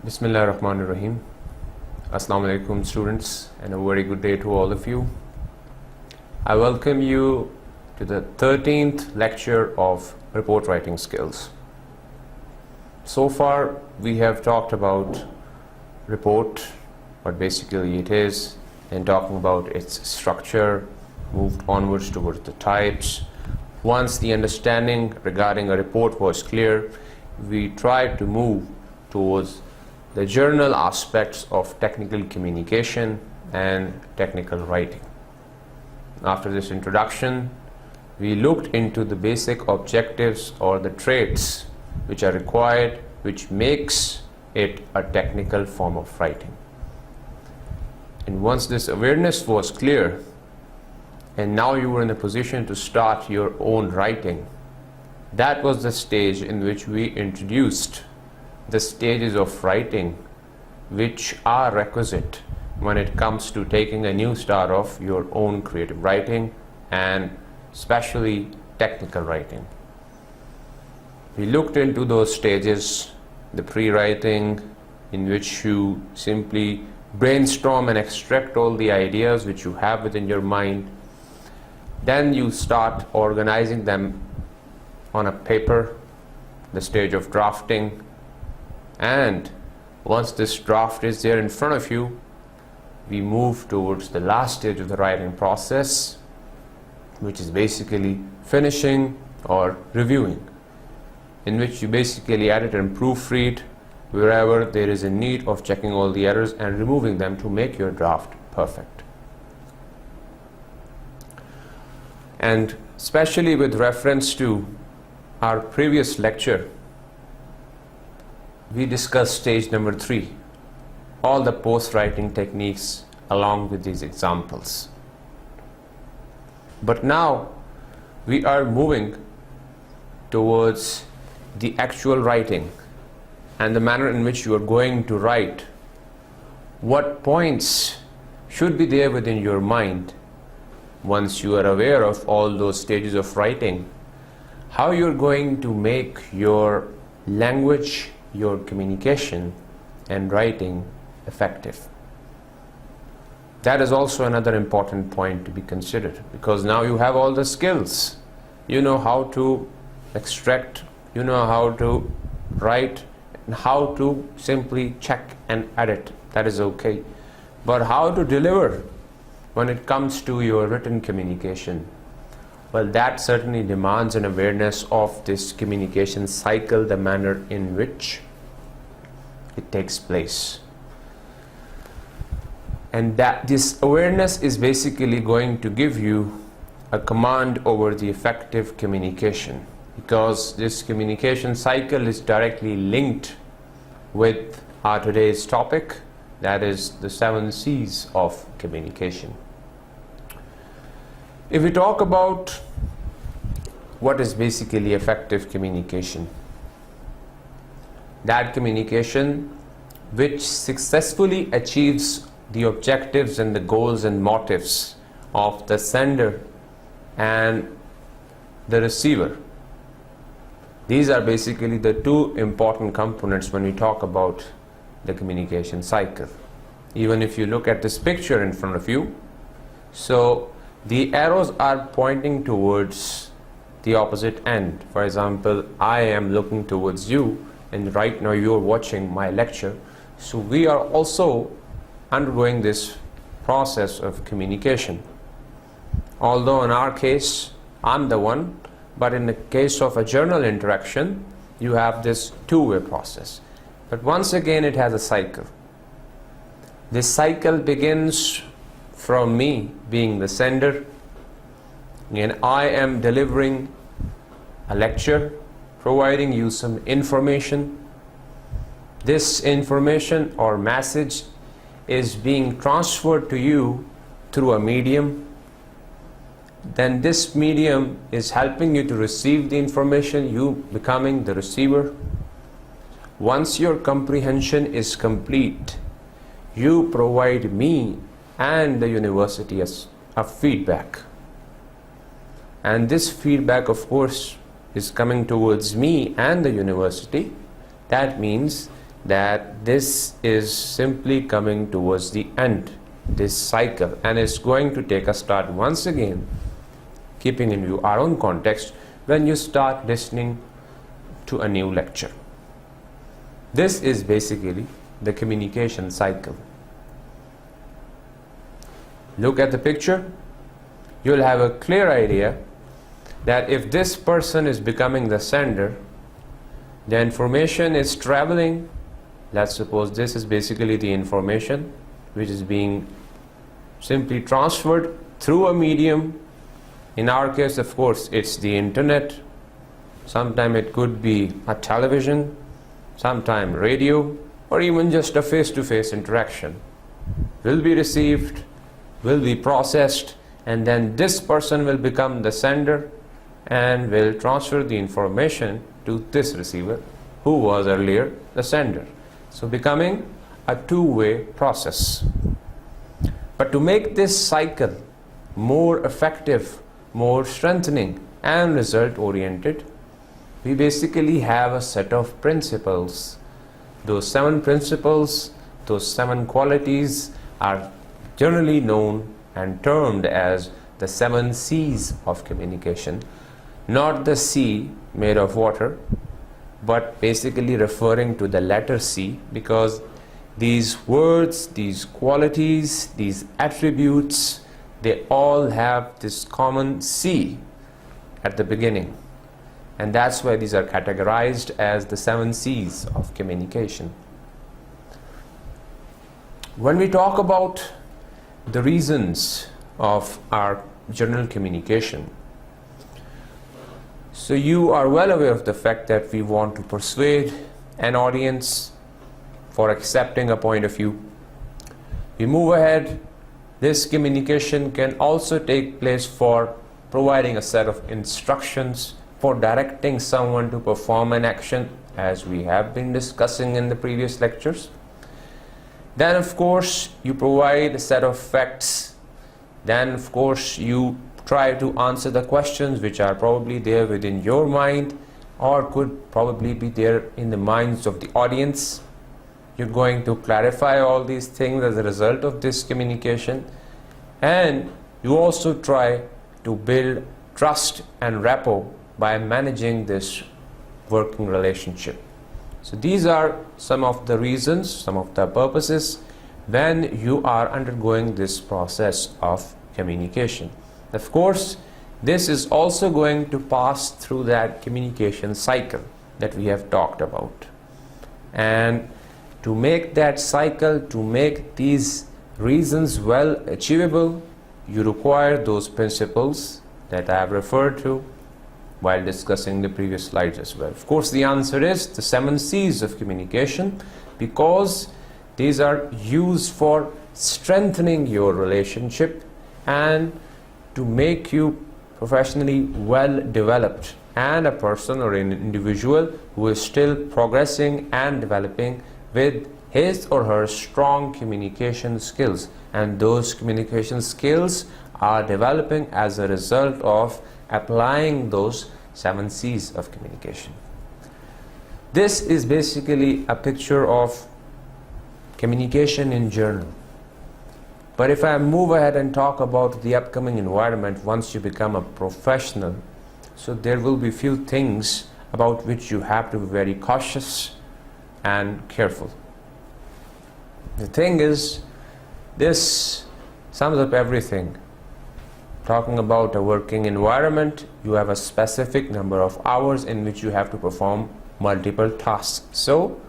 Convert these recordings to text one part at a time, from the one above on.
Bismillahirrahmanirrahim. Assalamu alaikum students, and a very good day to all of you. I welcome you to the 13th lecture of report writing skills. So far we have talked about report, what basically it is, and talking about its structure, moved onwards towards the types. Once the understanding regarding a report was clear, we tried to move towards the journal aspects of technical communication and technical writing. After this introduction, we looked into the basic objectives or the traits which are required, which makes it a technical form of writing. And once this awareness was clear, and now you were in a position to start your own writing, that was the stage in which we introduced the stages of writing which are requisite when it comes to taking a new start of your own creative writing, and especially technical writing. We looked into those stages: the pre-writing, in which you simply brainstorm and extract all the ideas which you have within your mind. Then you start organizing them on a paper, the stage of drafting. And once this draft is there in front of you, we move towards the last stage of the writing process, which is basically finishing or reviewing, in which you basically edit and proofread wherever there is a need of checking all the errors and removing them to make your draft perfect. And especially with reference to our previous lecture, we discussed stage number 3, all the post-writing techniques along with these examples. But now we are moving towards the actual writing and the manner in which you are going to write. What points should be there within your mind once you are aware of all those stages of writing, how you're going to make your language, your communication and writing effective. That is also another important point to be considered, because now you have all the skills. You know how to extract, you know how to write, and how to simply check and edit. That is okay. But how to deliver when it comes to your written communication? Well, that certainly demands an awareness of this communication cycle, the manner in which it takes place. And that this awareness is basically going to give you a command over the effective communication, because this communication cycle is directly linked with our today's topic, that is the 7 C's of communication. If we talk about what is basically effective communication, that communication which successfully achieves the objectives and the goals and motives of the sender and the receiver. These are basically the 2 important components when we talk about the communication cycle. Even if you look at this picture in front of you, so the arrows are pointing towards the opposite end. For example, I am looking towards you, and right now you're watching my lecture. So we are also undergoing this process of communication. Although in our case, I'm the one, but in the case of a journal interaction, you have this 2-way process. But once again, it has a cycle. This cycle begins from me being the sender, and I am delivering a lecture, providing you some information. This information or message is being transferred to you through a medium. Then this medium is helping you to receive the information, you becoming the receiver. Once your comprehension is complete, you provide me and the university as a feedback. And this feedback, of course, is coming towards me and the university. That means that this is simply coming towards the end, this cycle, and it's going to take a start once again, keeping in view our own context, when you start listening to a new lecture. This is basically the communication cycle. Look at the picture. You'll have a clear idea that if this person is becoming the sender, the information is traveling. Let's suppose this is basically the information which is being simply transferred through a medium. In our case, of course, it's the internet. Sometime it could be a television, sometime radio, or even just a face-to-face interaction. Will be received, will be processed, and then this person will become the sender and will transfer the information to this receiver who was earlier the sender. So becoming a two-way process. But to make this cycle more effective, more strengthening and result-oriented, we basically have a set of principles. Those 7 principles, those 7 qualities are generally known and termed as the 7 C's of communication. Not the C made of water, but basically referring to the letter C, because these words, these qualities, these attributes, they all have this common C at the beginning. And that's why these are categorized as the 7 C's of communication. When we talk about the reasons of our general communication, so you are well aware of the fact that we want to persuade an audience for accepting a point of view. We move ahead. This communication can also take place for providing a set of instructions, for directing someone to perform an action, as we have been discussing in the previous lectures. Then of course you provide a set of facts. Then of course you try to answer the questions which are probably there within your mind or could probably be there in the minds of the audience. You're going to clarify all these things as a result of this communication, and you also try to build trust and rapport by managing this working relationship. So these are some of the reasons, some of the purposes when you are undergoing this process of communication. Of course, this is also going to pass through that communication cycle that we have talked about. And to make that cycle, to make these reasons well achievable, you require those principles that I have referred to while discussing the previous slides as well. Of course, the answer is the 7 C's of communication, because these are used for strengthening your relationship and to make you professionally well developed and a person or an individual who is still progressing and developing with his or her strong communication skills, and those communication skills are developing as a result of applying those 7 C's of communication. This is basically a picture of communication in general. But if I move ahead and talk about the upcoming environment once you become a professional, so there will be few things about which you have to be very cautious and careful. The thing is, this sums up everything. Talking about a working environment, you have a specific number of hours in which you have to perform multiple tasks. So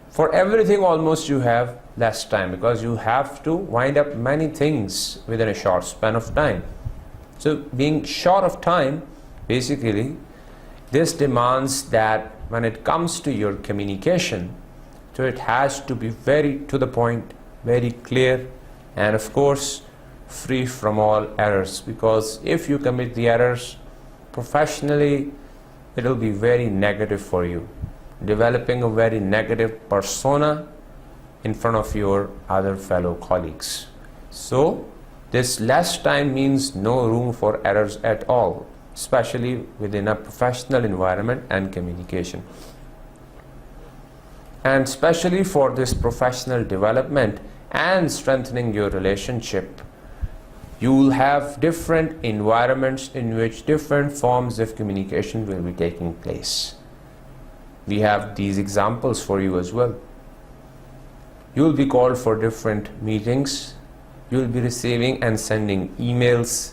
for everything almost you have less time, because you have to wind up many things within a short span of time. So being short of time, basically this demands that when it comes to your communication, so it has to be very to the point, very clear, and of course free from all errors, because if you commit the errors professionally, it will be very negative for you, developing a very negative persona in front of your other fellow colleagues. So this less time means no room for errors at all, especially within a professional environment and communication. And especially for this professional development and strengthening your relationship, you will have different environments in which different forms of communication will be taking place. We have these examples for you as well. You will be called for different meetings. You will be receiving and sending emails.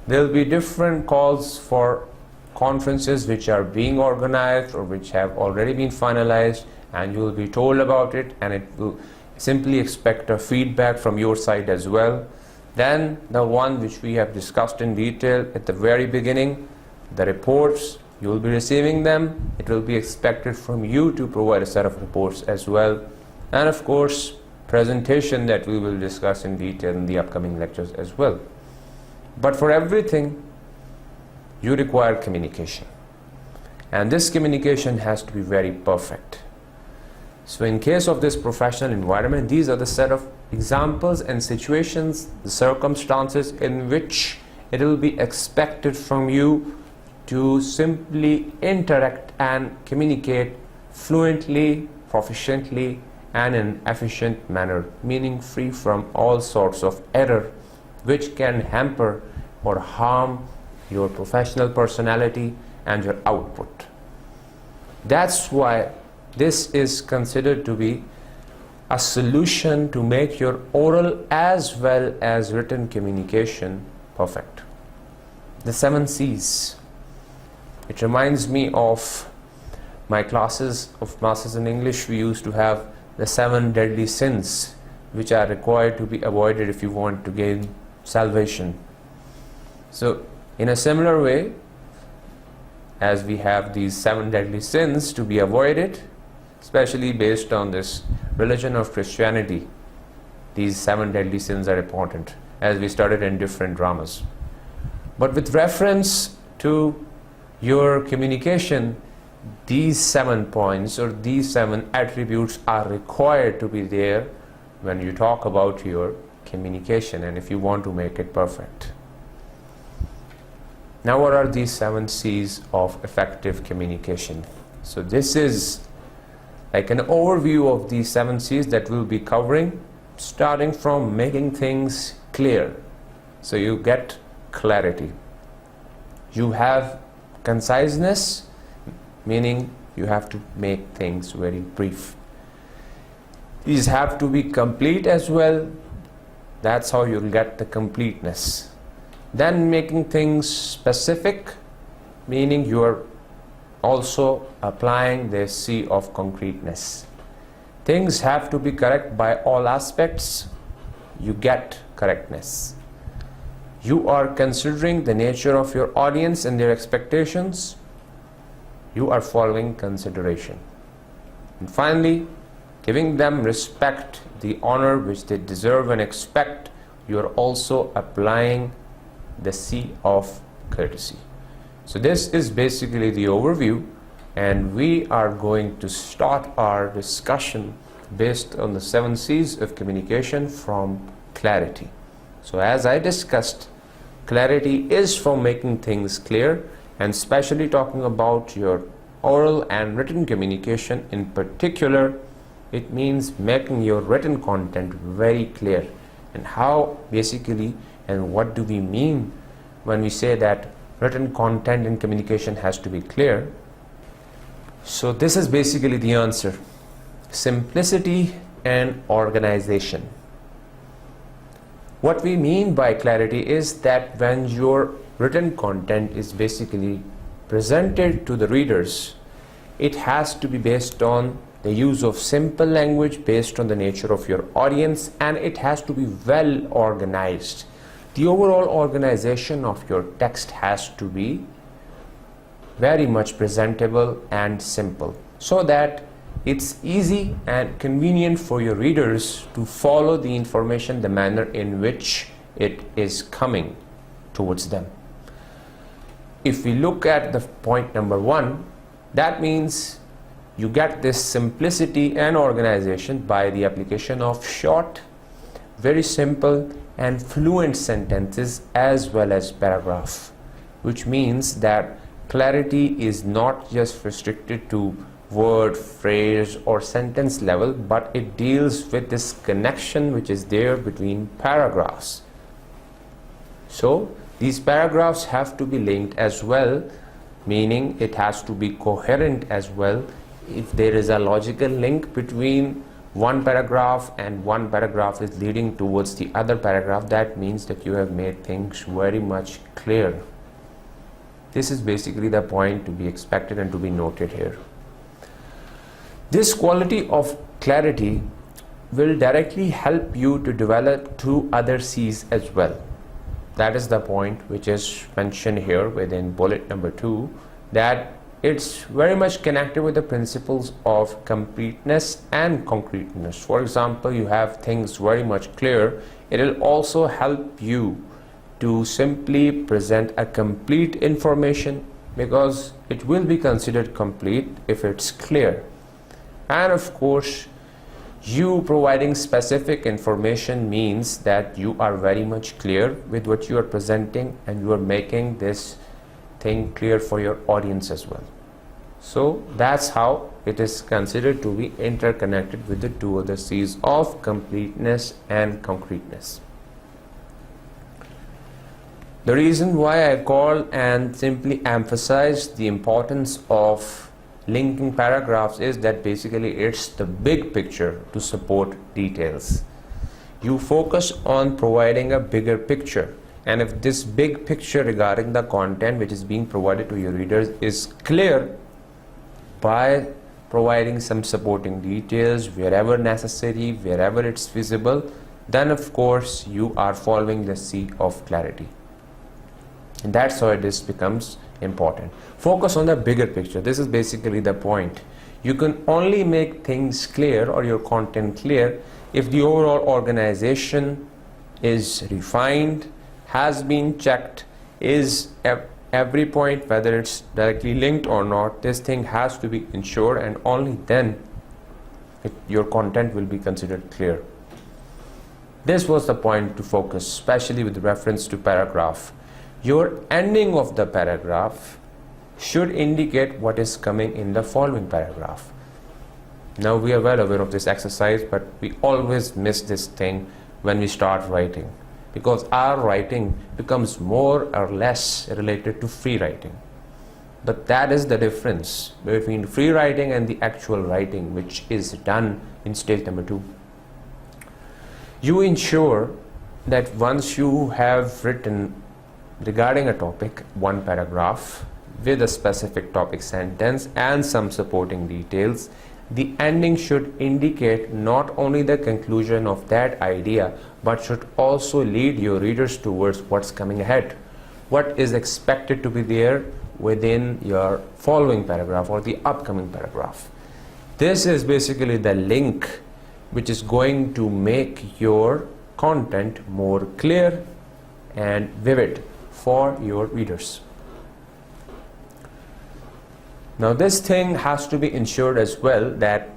There will be different calls for conferences which are being organized or which have already been finalized, and you will be told about it, and it will simply expect a feedback from your side as well. Then the one which we have discussed in detail at the very beginning, the reports, you will be receiving them. It will be expected from you to provide a set of reports as well. And of course, presentation that we will discuss in detail in the upcoming lectures as well. But for everything, you require communication. And this communication has to be very perfect. So in case of this professional environment, these are the set of examples and situations, the circumstances in which it will be expected from you to simply interact and communicate fluently, proficiently, and in an efficient manner, meaning free from all sorts of error which can hamper or harm your professional personality and your output. That's why this is considered to be a solution to make your oral as well as written communication perfect. The 7 C's. It reminds me of my classes of Masters in English. We used to have the 7 deadly sins which are required to be avoided if you want to gain salvation. So in a similar way, as we have these 7 deadly sins to be avoided, especially based on this religion of Christianity, these 7 deadly sins are important, as we studied in different dramas. But with reference to your communication, these 7 points or these 7 attributes are required to be there when you talk about your communication and if you want to make it perfect. Now, what are these 7 C's of effective communication? So this is like an overview of these 7 C's that we'll be covering, starting from making things clear. So you get clarity. You have conciseness, meaning you have to make things very brief. These have to be complete as well. That's how you'll get the completeness. Then making things specific, meaning you are also applying the C of concreteness. Things have to be correct by all aspects. You get correctness. You are considering the nature of your audience and their expectations. You are following consideration. And finally, giving them respect, the honor which they deserve and expect. You are also applying the C of courtesy. So this is basically the overview, and we are going to start our discussion based on the 7 C's of communication from clarity. So as I discussed, clarity is from making things clear, and especially talking about your oral and written communication in particular, it means making your written content very clear. And how basically, and what do we mean when we say that written content in communication has to be clear? So this is basically the answer: simplicity and organization. What we mean by clarity is that when your written content is basically presented to the readers, it has to be based on the use of simple language based on the nature of your audience, and it has to be well organized. The overall organization of your text has to be very much presentable and simple, so that it's easy and convenient for your readers to follow the information, the manner in which it is coming towards them. If we look at the point number 1, that means you get this simplicity and organization by the application of short, very simple and fluent sentences as well as paragraph, which means that clarity is not just restricted to word, phrase or sentence level, but it deals with this connection which is there between paragraphs. So these paragraphs have to be linked as well, meaning it has to be coherent as well. If there is a logical link between one paragraph and one paragraph is leading towards the other paragraph, that means that you have made things very much clear. This is basically the point to be expected and to be noted here. This quality of clarity will directly help you to develop two other C's as well. That is the point which is mentioned here within bullet number 2, that it's very much connected with the principles of completeness and concreteness. For example, you have things very much clear. It will also help you to simply present a complete information, because it will be considered complete if it's clear. And of course, you providing specific information means that you are very much clear with what you are presenting, and you are making this thing clear for your audience as well. So that's how it is considered to be interconnected with the two other C's of completeness and concreteness. The reason why I call and simply emphasize the importance of linking paragraphs is that basically it's the big picture to support details. You focus on providing a bigger picture, and if this big picture regarding the content which is being provided to your readers is clear, by providing some supporting details wherever necessary, wherever it's feasible, then of course you are following the C of clarity. And that's why this becomes important. Focus on the bigger picture. This is basically the point. You can only make things clear or your content clear if the overall organization is refined, has been checked, is every point, whether it's directly linked or not, this thing has to be ensured, and only then your content will be considered clear. This was the point to focus, especially with reference to paragraph. Your ending of the paragraph should indicate what is coming in the following paragraph. Now we are well aware of this exercise, but we always miss this thing when we start writing, because our writing becomes more or less related to free writing. But that is the difference between free writing and the actual writing, which is done in stage number 2. You ensure that once you have written regarding a topic one paragraph with a specific topic sentence and some supporting details, the ending should indicate not only the conclusion of that idea, but should also lead your readers towards what's coming ahead, what is expected to be there within your following paragraph or the upcoming paragraph. This is basically the link which is going to make your content more clear and vivid for your readers. Now this thing has to be ensured as well, that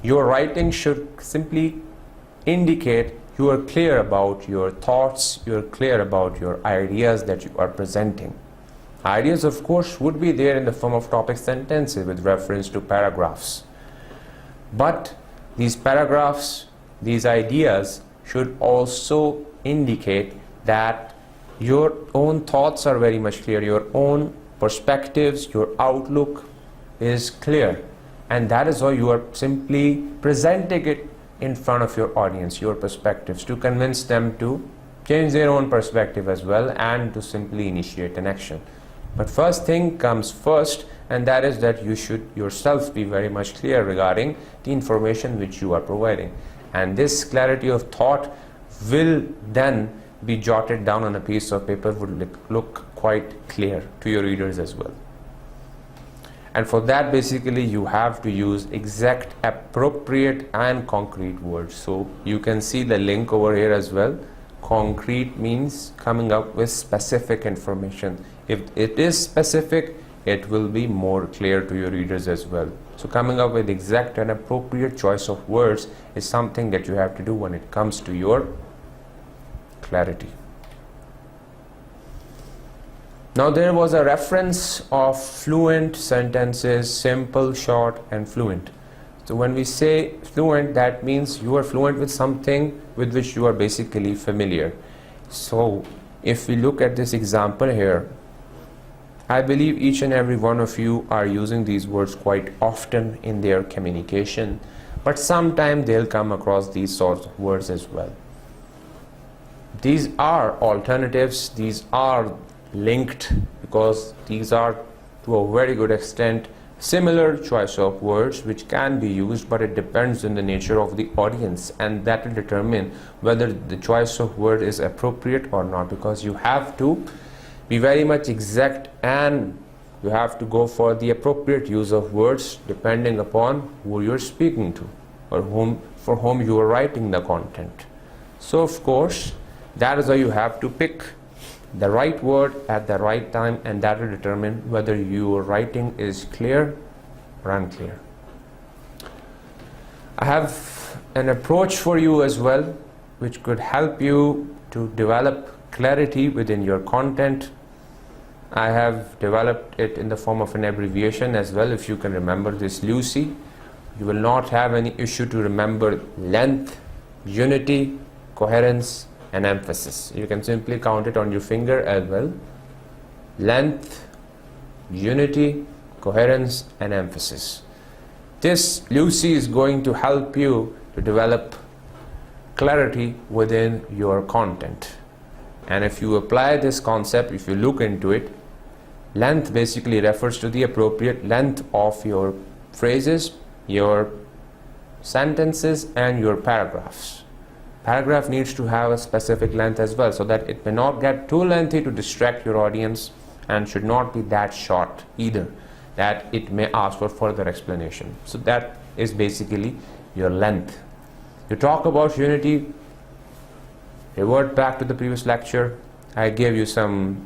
your writing should simply indicate you are clear about your thoughts, you are clear about your ideas that you are presenting. Ideas of course would be there in the form of topic sentences with reference to paragraphs. But these paragraphs, these ideas should also indicate that your own thoughts are very much clear, your own perspectives, your outlook is clear, and that is why you are simply presenting it in front of your audience, your perspectives, to convince them to change their own perspective as well and to simply initiate an action. But first thing comes first, and that is that you should yourself be very much clear regarding the information which you are providing, and this clarity of thought will then be jotted down on a piece of paper, would look quite clear to your readers as well. And for that basically you have to use exact, appropriate and concrete words. So you can see the link over here as well. Concrete means coming up with specific information. If it is specific, it will be more clear to your readers as well. So coming up with exact and appropriate choice of words is something that you have to do when it comes to your clarity. Now there was a reference of fluent sentences, simple, short and fluent. So when we say fluent, that means you are fluent with something with which you are basically familiar. So if we look at this example here, I believe each and every one of you are using these words quite often in their communication, but sometimes they'll come across these sorts of words as well. These are alternatives, these are linked, because these are to a very good extent similar choice of words which can be used, but it depends on the nature of the audience, and that will determine whether the choice of word is appropriate or not, because you have to be very much exact and you have to go for the appropriate use of words depending upon who you're speaking to or for whom you are writing the content. So of course that is why you have to pick the right word at the right time, and that will determine whether your writing is clear or unclear. I have an approach for you as well which could help you to develop clarity within your content. I have developed it in the form of an abbreviation as well. If you can remember this Lucy, you will not have any issue to remember length, unity, coherence and emphasis. You can simply count it on your finger as well. Length, unity, coherence and emphasis. This Lucy is going to help you to develop clarity within your content. And if you apply this concept, if you look into it, length basically refers to the appropriate length of your phrases, your sentences and your paragraphs. Paragraph needs to have a specific length as well, so that it may not get too lengthy to distract your audience, and should not be that short either that it may ask for further explanation. So that is basically your length. You talk about unity, revert back to the previous lecture. I gave you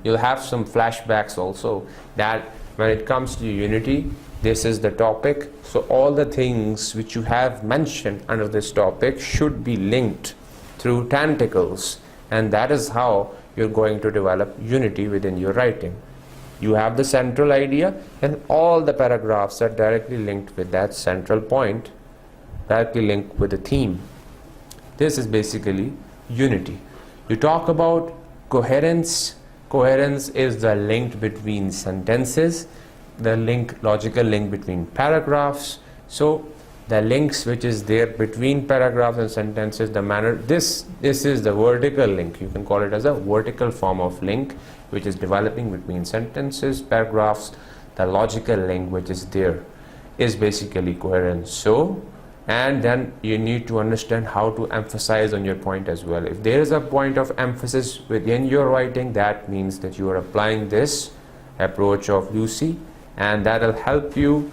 you'll have some flashbacks also, that when it comes to unity, this is the topic. So all the things which you have mentioned under this topic should be linked through tentacles, and that is how you're going to develop unity within your writing. You have the central idea, and all the paragraphs are directly linked with that central point, directly linked with the theme. This is basically unity. You talk about coherence. Coherence is the link between sentences, the logical link between paragraphs. So the links which is there between paragraphs and sentences, the manner, this is the vertical link. You can call it as a vertical form of link which is developing between sentences, paragraphs. The logical link which is there is basically coherence. So, and then you need to understand how to emphasize on your point as well. If there is a point of emphasis within your writing, that means that you are applying this approach of Lucy, and that will help you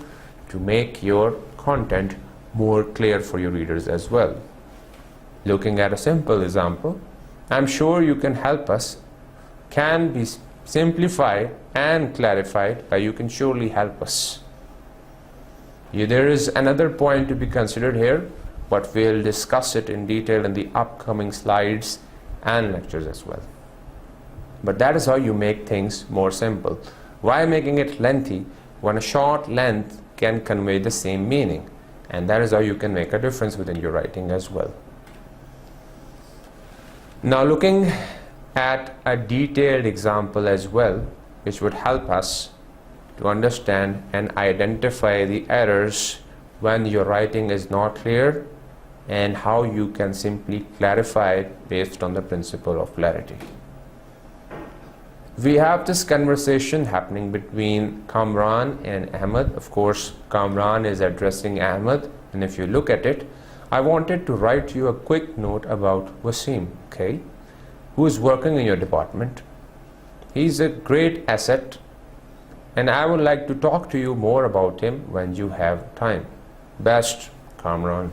to make your content more clear for your readers as well. Looking at a simple example, I'm sure you can help us, can be simplified and clarified, but you can surely help us. There is another point to be considered here, but we'll discuss it in detail in the upcoming slides and lectures as well. But that is how you make things more simple. Why making it lengthy when a short length can convey the same meaning? And that is how you can make a difference within your writing as well. Now looking at a detailed example as well, which would help us to understand and identify the errors when your writing is not clear, and how you can simply clarify it based on the principle of clarity. We have this conversation happening between Kamran and Ahmed. Of course, Kamran is addressing Ahmed, and if you look at it, I wanted to write you a quick note about Wasim, okay, who is working in your department. He's a great asset, and I would like to talk to you more about him when you have time. Best, Kamran.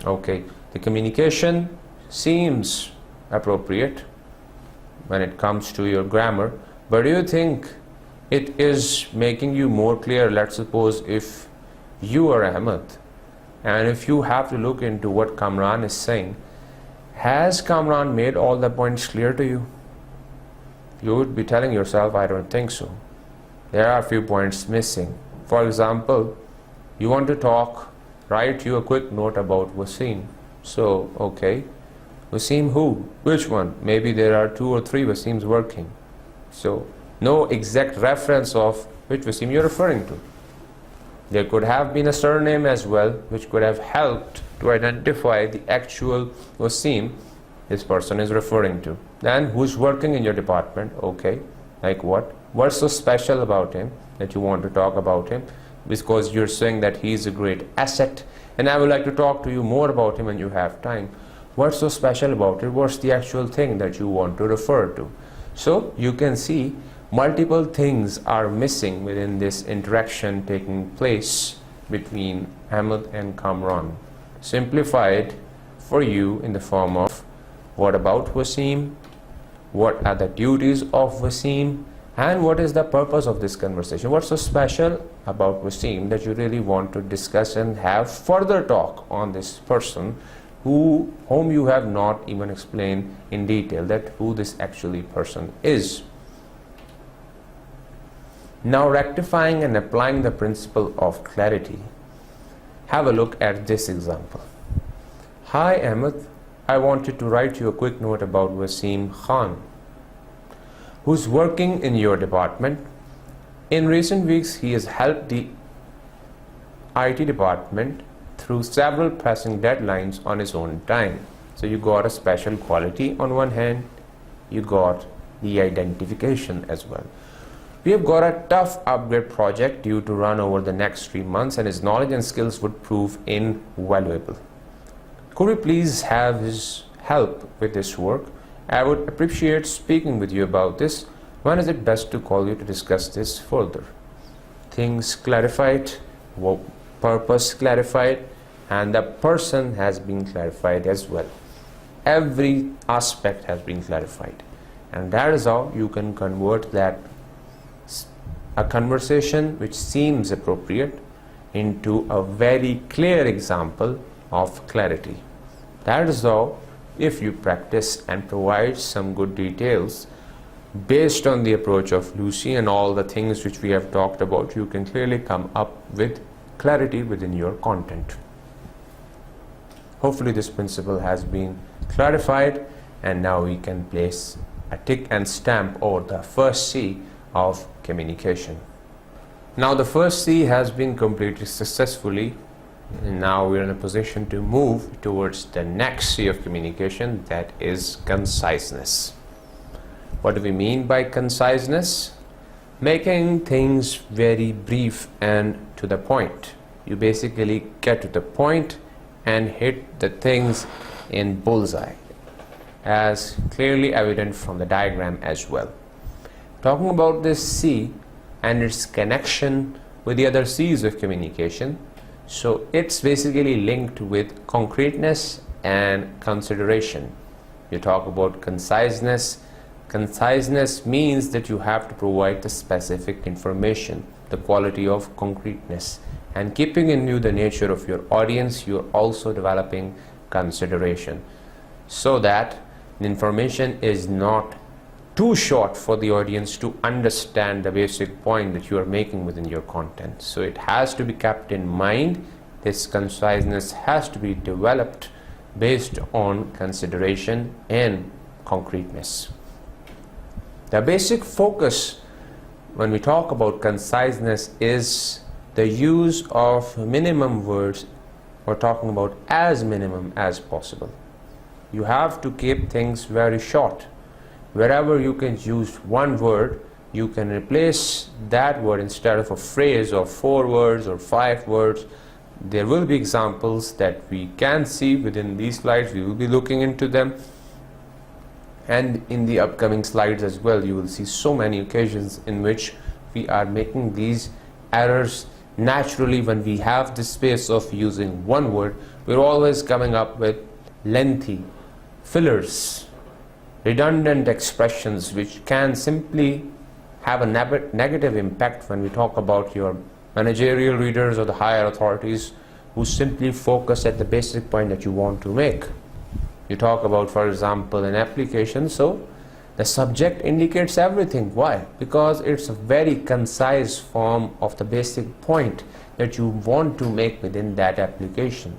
Okay, the communication seems appropriate when it comes to your grammar, but do you think it is making you more clear? Let's suppose if you are Ahmed, and if you have to look into what Kamran is saying, has Kamran made all the points clear to you? you would be telling yourself, I don't think so. There are a few points missing. For example, you want to write you a quick note about Wasim. So, okay, Wasim who? Which one? Maybe there are 2 or 3 Wasims working. So, no exact reference of which Wasim you're referring to. There could have been a surname as well, which could have helped to identify the actual Wasim this person is referring to. Then, who's working in your department? Okay, like what? What's so special about him that you want to talk about him? Because you're saying that he's a great asset, and I would like to talk to you more about him when you have time. What's so special about it? What's the actual thing that you want to refer to? So you can see multiple things are missing within this interaction taking place between Ahmed and Kamran. Simplified for you in the form of what about Wasim, what are the duties of Wasim, and what is the purpose of this conversation. What's so special about Wasim that you really want to discuss and have further talk on this person whom you have not even explained in detail that who this actually person is. Now, rectifying and applying the principle of clarity, have a look at this example. Hi Ahmed, I wanted to write you a quick note about Wasim Khan, who's working in your department. In recent weeks, he has helped the IT department through several pressing deadlines on his own time. So you got a special quality on one hand, you got the identification as well. We have got a tough upgrade project due to run over the next 3 months, and his knowledge and skills would prove invaluable. Could we please have his help with this work? I would appreciate speaking with you about this. When is it best to call you to discuss this further? Things clarified, purpose clarified, and the person has been clarified as well. Every aspect has been clarified, and that is how you can convert that a conversation which seems appropriate into a very clear example of clarity. That is how, if you practice and provide some good details based on the approach of Lucy and all the things which we have talked about, you can clearly come up with clarity within your content. Hopefully this principle has been clarified, and now we can place a tick and stamp over the first C of communication. Now the first C has been completed successfully, and now we're in a position to move towards the next C of communication, that is conciseness. What do we mean by conciseness? Making things very brief and to the point. You basically get to the point and hit the things in bullseye, as clearly evident from the diagram as well. Talking about this C and its connection with the other C's of communication, so it's basically linked with concreteness and consideration. You talk about conciseness. Conciseness means that you have to provide the specific information, the quality of concreteness, and keeping in view the nature of your audience, you're also developing consideration, so that the information is not too short for the audience to understand the basic point that you are making within your content. So it has to be kept in mind. This conciseness has to be developed based on consideration and concreteness. The basic focus when we talk about conciseness is the use of minimum words. We're talking about as minimum as possible. You have to keep things very short. Wherever you can use one word, you can replace that word instead of a phrase of 4 words or 5 words. There will be examples that we can see within these slides. We will be looking into them, and in the upcoming slides as well, you will see so many occasions in which we are making these errors. Naturally, when we have the space of using one word, we're always coming up with lengthy fillers, redundant expressions which can simply have a negative impact when we talk about your managerial readers or the higher authorities who simply focus at the basic point that you want to make. You talk about, for example, an application, so The subject indicates everything. Why? Because it's a very concise form of the basic point that you want to make within that application.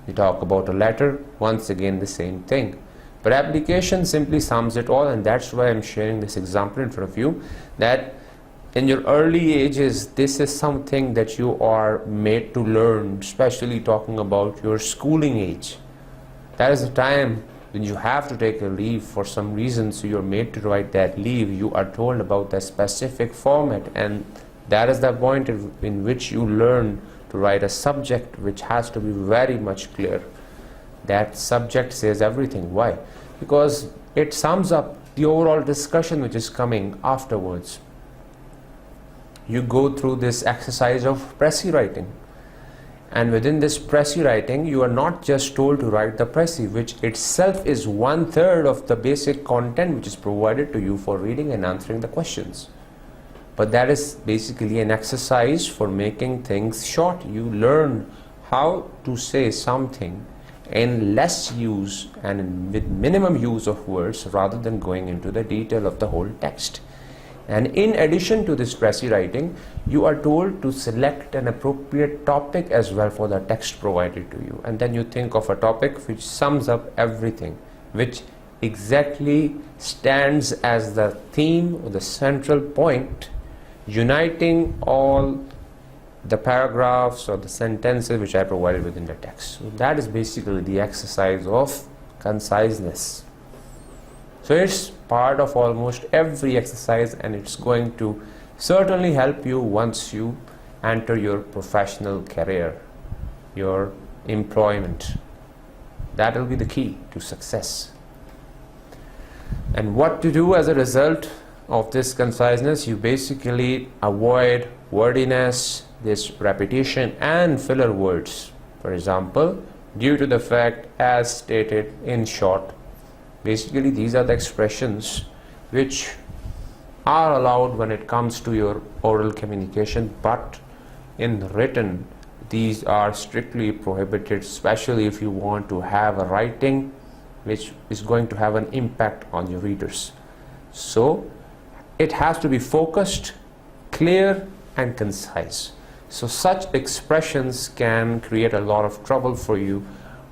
You talk about a letter, once again the same thing. But application simply sums it all, and that's why I'm sharing this example in front of you, that in your early ages, this is something that you are made to learn, especially talking about your schooling age. That is the time when you have to take a leave for some reason, so you're made to write that leave. You are told about the specific format, and that is the point in which you learn to write a subject which has to be very much clear. That subject says everything. Why? Because it sums up the overall discussion which is coming afterwards. You go through this exercise of précis writing, and within this précis writing you are not just told to write the précis, which itself is 1/3 of the basic content which is provided to you for reading and answering the questions. But that is basically an exercise for making things short. You learn how to say something in less use and with minimum use of words, rather than going into the detail of the whole text. And in addition to this précis writing, you are told to select an appropriate topic as well for the text provided to you. And then you think of a topic which sums up everything, which exactly stands as the theme or the central point, uniting all the paragraphs or the sentences which I provided within the text. So that is basically the exercise of conciseness. So it's part of almost every exercise, and it's going to certainly help you once you enter your professional career, your employment. That will be the key to success. And what to do as a result of this conciseness? You basically avoid wordiness, this repetition and filler words. For example, due to the fact, as stated, in short. Basically these are the expressions which are allowed when it comes to your oral communication, but in written these are strictly prohibited, especially if you want to have a writing which is going to have an impact on your readers. So it has to be focused, clear and concise. So such expressions can create a lot of trouble for you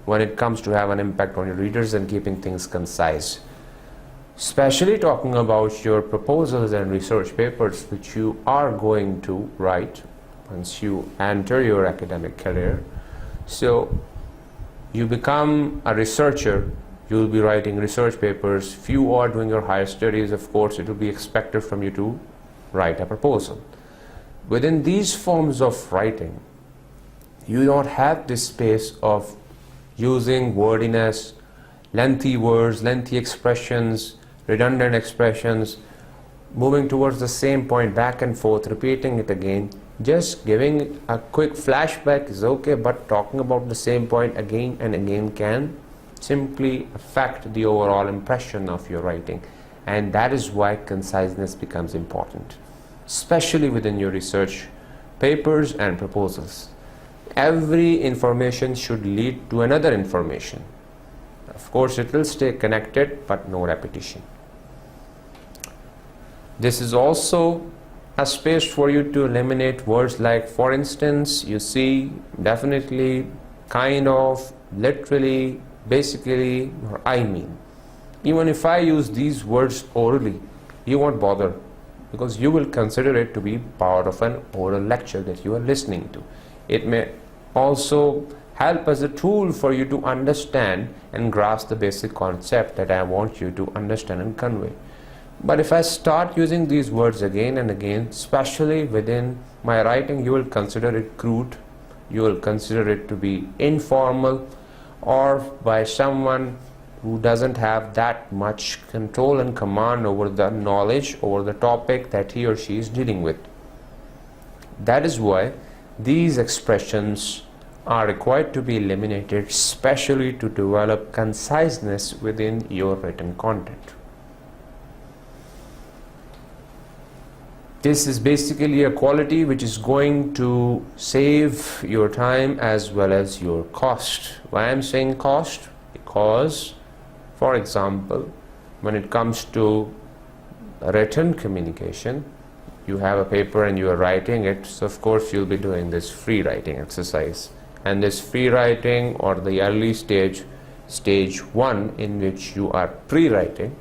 when it comes to have an impact on your readers and keeping things concise. Especially talking about your proposals and research papers which you are going to write once you enter your academic career. So you become a researcher, you will be writing research papers. If you are doing your higher studies, of course it will be expected from you to write a proposal. Within these forms of writing, you don't have this space of using wordiness, lengthy words, lengthy expressions, redundant expressions, moving towards the same point back and forth, repeating it again. Just giving a quick flashback is okay, but talking about the same point again and again can simply affect the overall impression of your writing. And that is why conciseness becomes important, especially within your research papers and proposals. Every information should lead to another information. Of course it will stay connected, but no repetition. This is also a space for you to eliminate words like, for instance, you see, definitely, kind of, literally, basically, or I mean. Even if I use these words orally, you won't bother, because you will consider it to be part of an oral lecture that you are listening to. It may also help as a tool for you to understand and grasp the basic concept that I want you to understand and convey. But if I start using these words again and again, especially within my writing, you will consider it crude, you will consider it to be informal, or by someone who doesn't have that much control and command over the knowledge, over the topic that he or she is dealing with. That is why these expressions are required to be eliminated, especially to develop conciseness within your written content. This is basically a quality which is going to save your time as well as your cost. Why I'm saying cost? Because, for example, when it comes to written communication, you have a paper and you are writing it, so of course you'll be doing this free writing exercise. And this free writing, or the early stage, stage 1, in which you are pre-writing,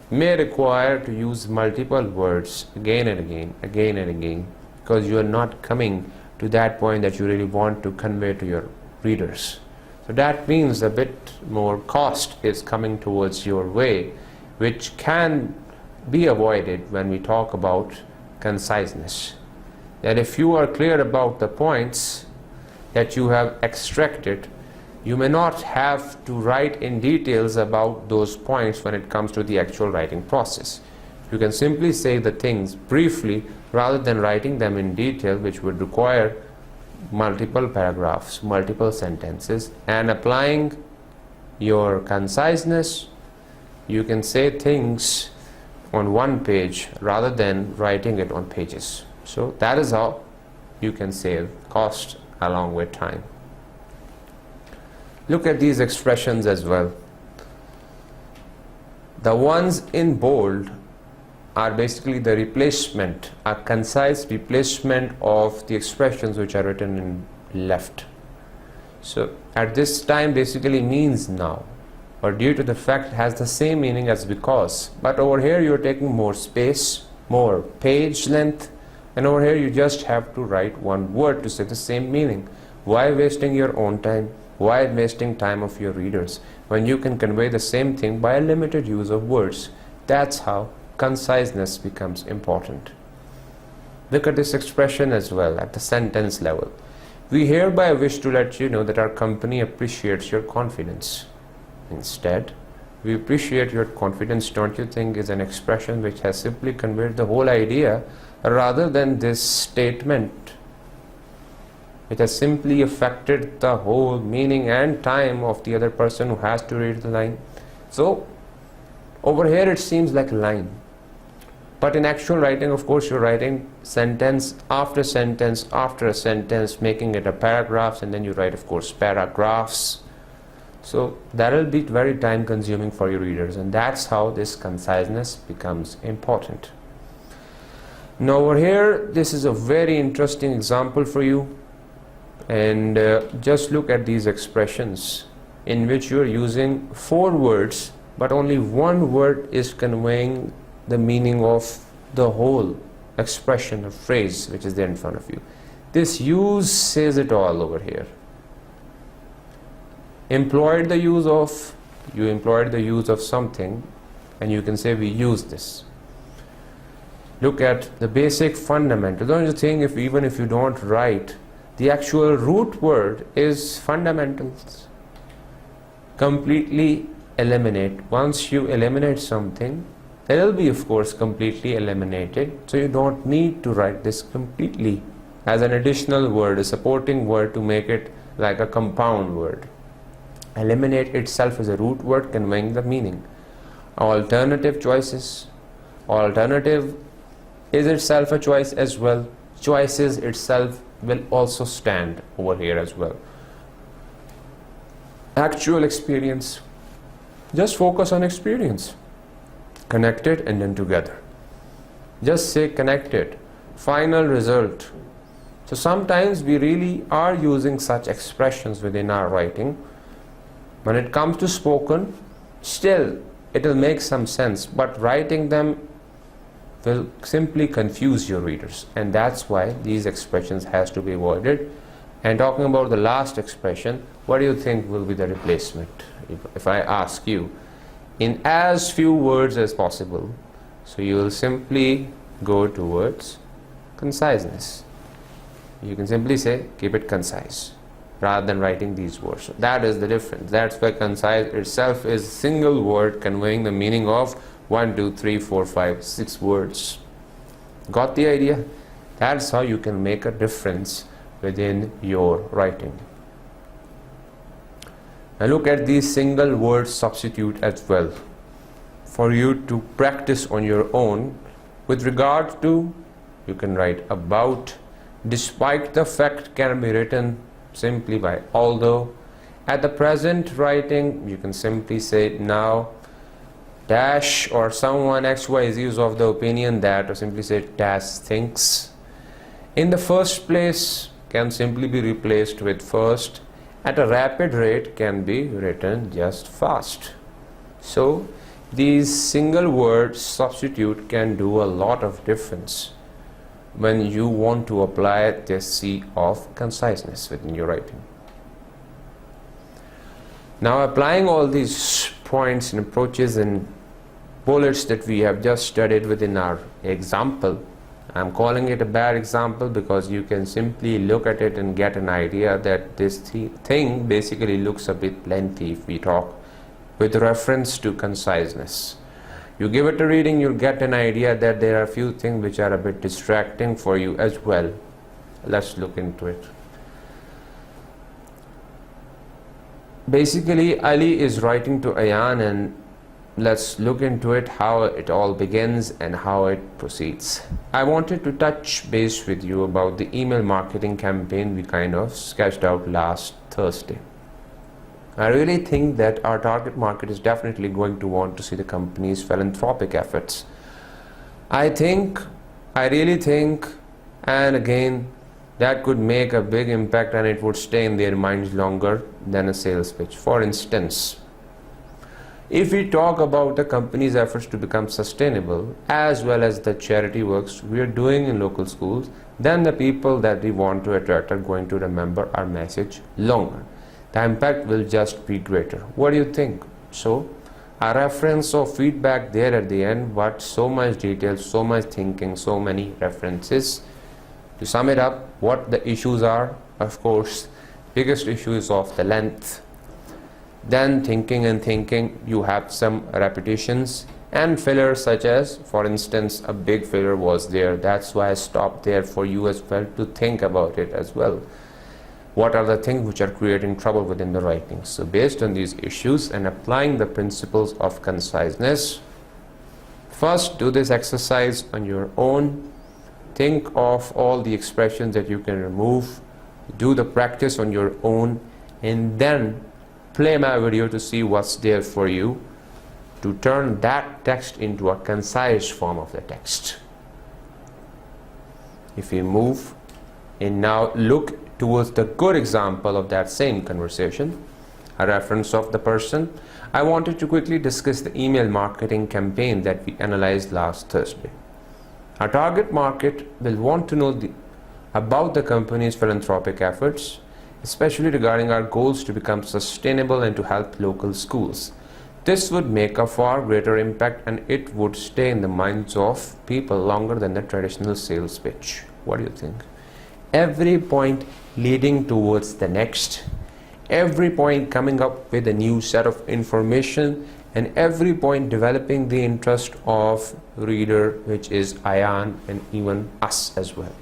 may require to use multiple words again and again, because you are not coming to that point that you really want to convey to your readers. So that means a bit more cost is coming towards your way, which can be avoided when we talk about conciseness. That if you are clear about the points that you have extracted, you may not have to write in details about those points when it comes to the actual writing process. You can simply say the things briefly rather than writing them in detail, which would require multiple paragraphs, multiple sentences. And applying your conciseness, you can say things on one page rather than writing it on pages. So that is how you can save cost along with time. Look at these expressions as well. The ones in bold are basically the replacement, a concise replacement of the expressions which are written in left. So at this time basically means now, or due to the fact has the same meaning as because, but over here you're taking more space, more page length, and over here you just have to write one word to say the same meaning. Why wasting your own time? Why wasting time of your readers when you can convey the same thing by a limited use of words? That's how conciseness becomes important. Look at this expression as well at the sentence level. We hereby wish to let you know that our company appreciates your confidence. Instead, we appreciate your confidence, don't you think, is an expression which has simply conveyed the whole idea rather than this statement. It has simply affected the whole meaning and time of the other person who has to read the line. So over here it seems like a line, but in actual writing, of course, you're writing sentence after sentence after a sentence, making it a paragraph, and then you write, of course, paragraphs. So that will be very time consuming for your readers, and that's how this conciseness becomes important. Now over here, this is a very interesting example for you, and just look at these expressions in which you are using 4 words, but only one word is conveying the meaning of the whole expression or phrase which is there in front of you. This use says it all over here. You employed the use of something, and you can say we use this. Look at the basic fundamental. Don't you think even if you don't write, the actual root word is fundamentals. Completely eliminate. Once you eliminate something, it will be, of course, completely eliminated. So you don't need to write this completely as an additional word, a supporting word to make it like a compound word. Eliminate itself is a root word conveying the meaning. Alternative choices. Alternative is itself a choice as well. Choices itself will also stand over here as well. Actual experience. Just focus on experience. Connected and then together. Just say connected. Final result. So sometimes we really are using such expressions within our writing. When it comes to spoken, still it will make some sense, but writing them will simply confuse your readers, and that's why these expressions has to be avoided. And talking about the last expression, what do you think will be the replacement? If I ask you, in as few words as possible, so you will simply go towards conciseness. You can simply say keep it concise rather than writing these words. So that is the difference. That's why concise itself is a single word conveying the meaning of 1, 2, 3, 4, 5, 6 words. Got the idea? That's how you can make a difference within your writing. Now look at these single word substitute as well for you to practice on your own. With regard to, you can write about, despite the fact can be written simply by although. At the present writing, you can simply say now. dash or someone XYZ is of the opinion that, or simply say dash thinks, in the first place can simply be replaced with first, at a rapid rate can be written just fast. So these single word substitute can do a lot of difference when you want to apply this C of conciseness within your writing. Now, applying all these points and approaches and bullets that we have just studied within our example, I'm calling it a bad example because you can simply look at it and get an idea that this thing basically looks a bit lengthy if we talk with reference to conciseness. You give it a reading, you'll get an idea that there are a few things which are a bit distracting for you as well. Let's look into it. Basically, Ali is writing to Ayan, and let's look into it, how it all begins and how it proceeds. I wanted to touch base with you about the email marketing campaign we kind of sketched out last Thursday. I really think that our target market is definitely going to want to see the company's philanthropic efforts. I really think, and again, that could make a big impact and it would stay in their minds longer than a sales pitch. For instance, if we talk about the company's efforts to become sustainable as well as the charity works we are doing in local schools, then the people that we want to attract are going to remember our message longer. The impact will just be greater. What do you think? So, a reference or feedback there at the end, but so much detail, so much thinking, so many references. To sum it up, what the issues are, of course, biggest issue is of the length. Then thinking, you have some repetitions and fillers, such as, for instance, a big filler was there. That's why I stopped there for you as well to think about it as well. What are the things which are creating trouble within the writing? So based on these issues and applying the principles of conciseness, first do this exercise on your own. Think of all the expressions that you can remove. Do the practice on your own, and then play my video to see what's there for you to turn that text into a concise form of the text. If we move and now look towards the good example of that same conversation, a reference of the person, I wanted to quickly discuss the email marketing campaign that we analyzed last Thursday. Our target market will want to know about the company's philanthropic efforts, especially regarding our goals to become sustainable and to help local schools. This would make a far greater impact and it would stay in the minds of people longer than the traditional sales pitch. What do you think? Every point leading towards the next, every point coming up with a new set of information, and every point developing the interest of reader, which is Ayan and even us as well.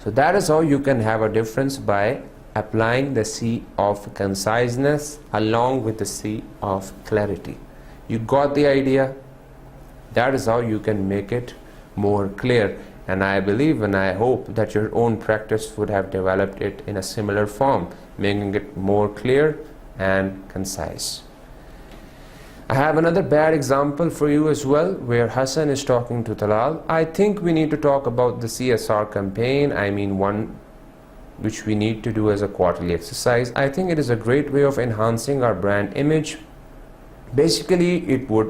So that is how you can have a difference by applying the C of conciseness along with the C of clarity. You got the idea? That is how you can make it more clear. And I believe and I hope that your own practice would have developed it in a similar form, making it more clear and concise. I have another bad example for you as well, where Hassan is talking to Talal. I think we need to talk about the CSR campaign. I mean, one which we need to do as a quarterly exercise. I think it is a great way of enhancing our brand image. Basically, it would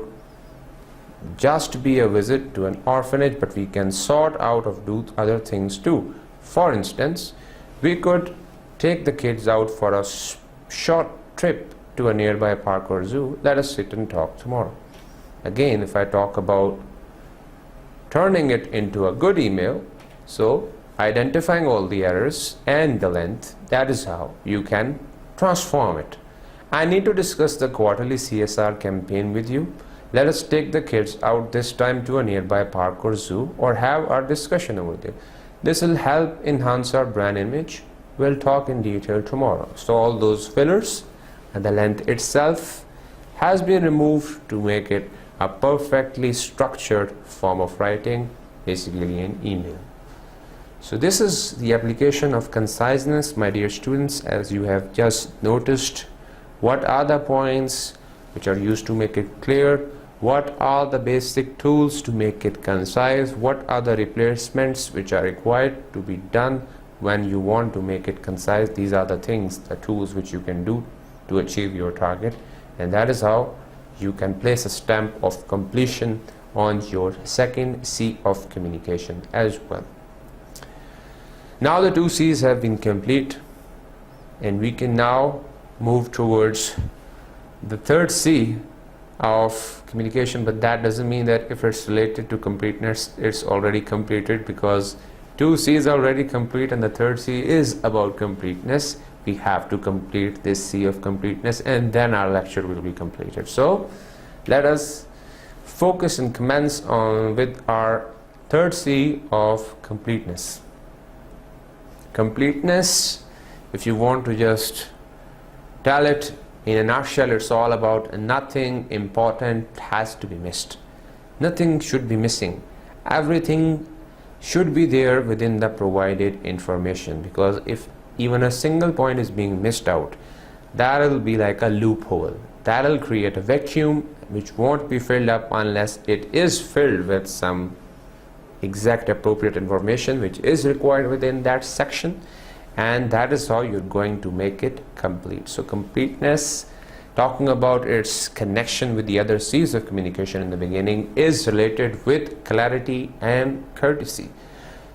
just be a visit to an orphanage, but we can sort out of do other things too. For instance, we could take the kids out for a short trip to a nearby park or zoo. Let us sit and talk tomorrow. Again, if I talk about turning it into a good email, so identifying all the errors and the length, that is how you can transform it. I need to discuss the quarterly CSR campaign with you. Let us take the kids out this time to a nearby park or zoo, or have our discussion over there. This will help enhance our brand image. We'll talk in detail tomorrow. So all those fillers and the length itself has been removed to make it a perfectly structured form of writing, basically an email. So this is the application of conciseness, my dear students. As you have just noticed, what are the points which are used to make it clear? What are the basic tools to make it concise? What are the replacements which are required to be done when you want to make it concise? These are the things, the tools which you can do to achieve your target, and that is how you can place a stamp of completion on your second C of communication as well. Now the two C's have been complete, and we can now move towards the third C of communication, but that doesn't mean that if it's related to completeness it's already completed, because two C's are already complete and the third C is about completeness. We have to complete this C of completeness and then our lecture will be completed. So let us focus and commence on with our third C of completeness. Completeness, if you want to just tell it in a nutshell, it's all about nothing important has to be missed. Nothing should be missing. Everything should be there within the provided information, because if even a single point is being missed out, that will be like a loophole. That will create a vacuum which won't be filled up unless it is filled with some exact appropriate information which is required within that section, and that is how you're going to make it complete. So completeness, talking about its connection with the other C's of communication in the beginning, is related with clarity and courtesy.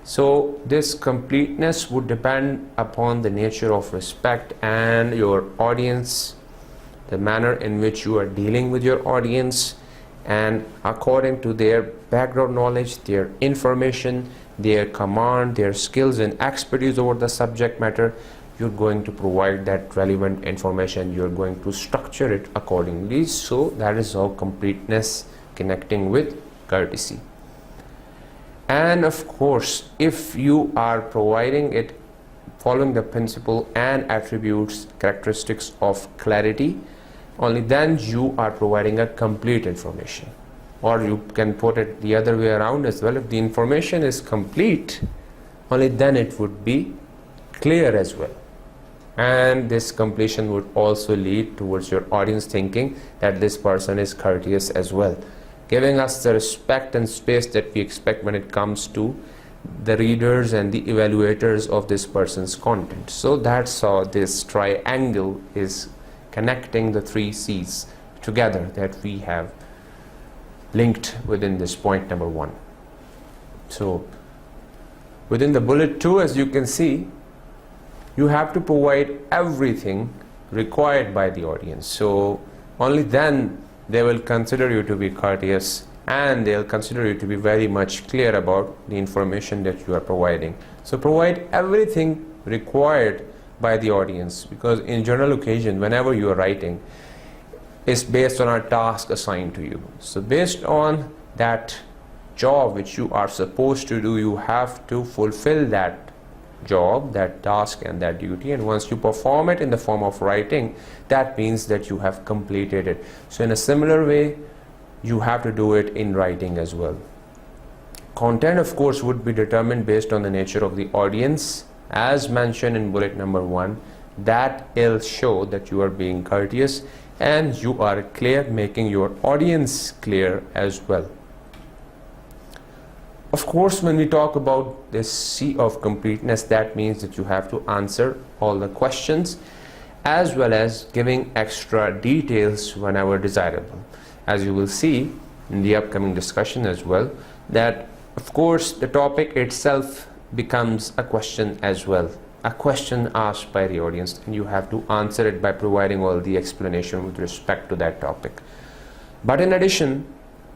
So this completeness would depend upon the nature of respect and your audience, the manner in which you are dealing with your audience, and according to their background knowledge, their information, their command, their skills and expertise over the subject matter, you're going to provide that relevant information. You're going to structure it accordingly. So that is how completeness, connecting with courtesy. And of course, if you are providing it following the principle and attributes, characteristics of clarity, only then you are providing a complete information. Or you can put it the other way around as well. If the information is complete, only then it would be clear as well. And this completion would also lead towards your audience thinking that this person is courteous as well, giving us the respect and space that we expect when it comes to the readers and the evaluators of this person's content. So that's how this triangle is connecting the three C's together that we have linked within this point number 1. So within the bullet 2, as you can see, you have to provide everything required by the audience. So only then they will consider you to be courteous, and they'll consider you to be very much clear about the information that you are providing. So provide everything required by the audience, because in general occasion, whenever you are writing, it's based on a task assigned to you. So based on that job which you are supposed to do, you have to fulfill that job, that task and that duty, and once you perform it in the form of writing, that means that you have completed it. So in a similar way, you have to do it in writing as well. Content, of course, would be determined based on the nature of the audience, as mentioned in bullet number 1. That will show that you are being courteous and you are clear, making your audience clear as well. Of course, when we talk about this C of completeness, that means that you have to answer all the questions as well as giving extra details whenever desirable. As you will see in the upcoming discussion as well, that of course the topic itself becomes a question as well, a question asked by the audience, and you have to answer it by providing all the explanation with respect to that topic. But in addition,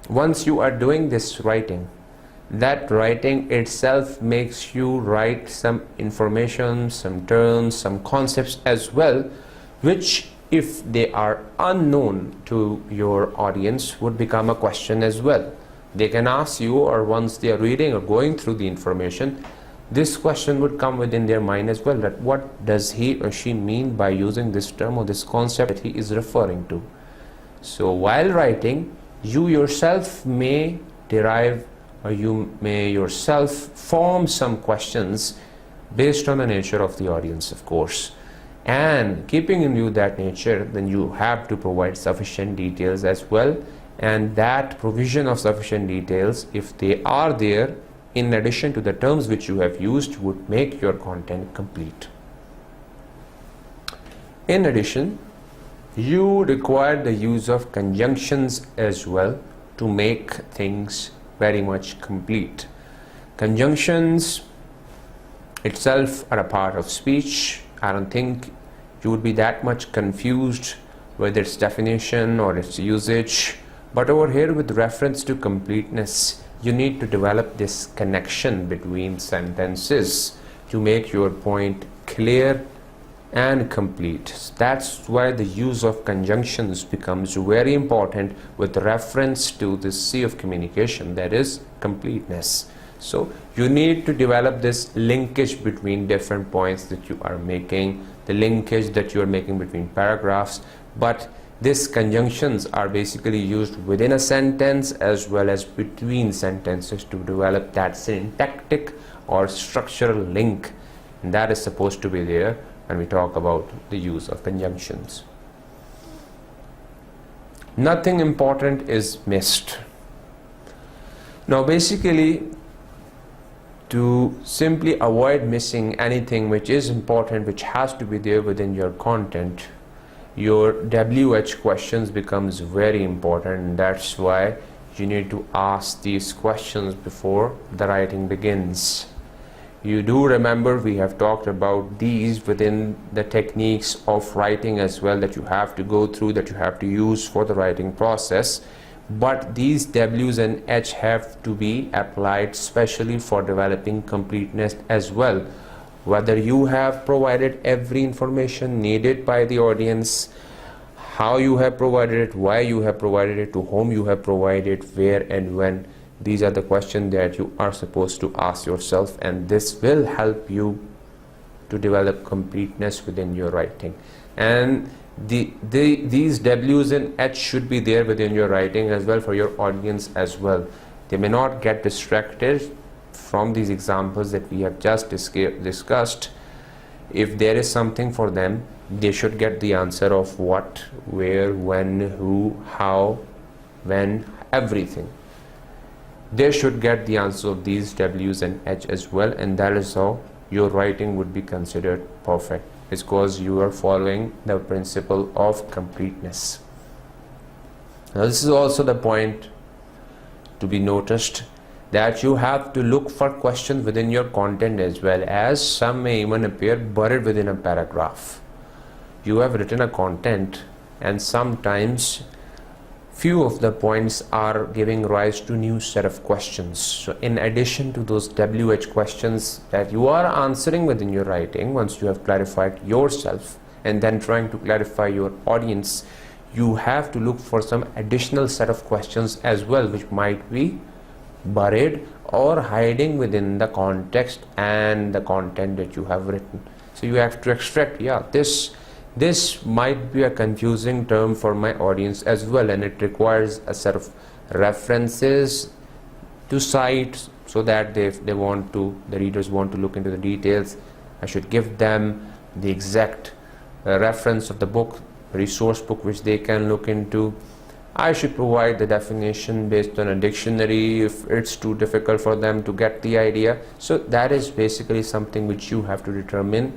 once you are doing this writing, that writing itself makes you write some information, some terms, some concepts as well, which if they are unknown to your audience would become a question as well. They can ask you, or once they are reading or going through the information, this question would come within their mind as well, that what does he or she mean by using this term or this concept that he is referring to. So while writing, you yourself may derive, or you may yourself form some questions based on the nature of the audience, of course. And keeping in view that nature, then you have to provide sufficient details as well, and that provision of sufficient details, if they are there in addition to the terms which you have used, would make your content complete. In addition, you require the use of conjunctions as well to make things very much complete. Conjunctions itself are a part of speech. I don't think you would be that much confused with its definition or its usage, but over here, with reference to completeness, you need to develop this connection between sentences to make your point clear and complete. That's why the use of conjunctions becomes very important with reference to this C of communication, that is completeness. So you need to develop this linkage between different points that you are making, the linkage that you are making between paragraphs, but these conjunctions are basically used within a sentence as well as between sentences to develop that syntactic or structural link, and that is supposed to be there when we talk about the use of conjunctions. Nothing important is missed. Now basically, to simply avoid missing anything which is important, which has to be there within your content, your WH questions becomes very important, and that's why you need to ask these questions before the writing begins. You do remember we have talked about these within the techniques of writing as well, that you have to go through, that you have to use for the writing process, but these W's and H have to be applied specially for developing completeness as well. Whether you have provided every information needed by the audience, how you have provided it, why you have provided it, to whom you have provided, where and when, these are the questions that you are supposed to ask yourself, and this will help you to develop completeness within your writing. And these W's and H should be there within your writing as well for your audience as well. They may not get distracted from these examples that we have just discussed. If there is something for them, they should get the answer of what, where, when, who, how, when, everything. They should get the answer of these W's and H as well, and that is how your writing would be considered perfect, because you are following the principle of completeness. Now this is also the point to be noticed, that you have to look for questions within your content as well, as some may even appear buried within a paragraph. You have written a content and sometimes few of the points are giving rise to new set of questions. So in addition to those WH questions that you are answering within your writing, once you have clarified yourself and then trying to clarify your audience, you have to look for some additional set of questions as well, which might be buried or hiding within the context and the content that you have written. So you have to extract, this might be a confusing term for my audience as well, and it requires a set of references to cite, so that the readers want to look into the details. I should give them the exact reference of the book, resource book, which they can look into. I should provide the definition based on a dictionary if it's too difficult for them to get the idea. So that is basically something which you have to determine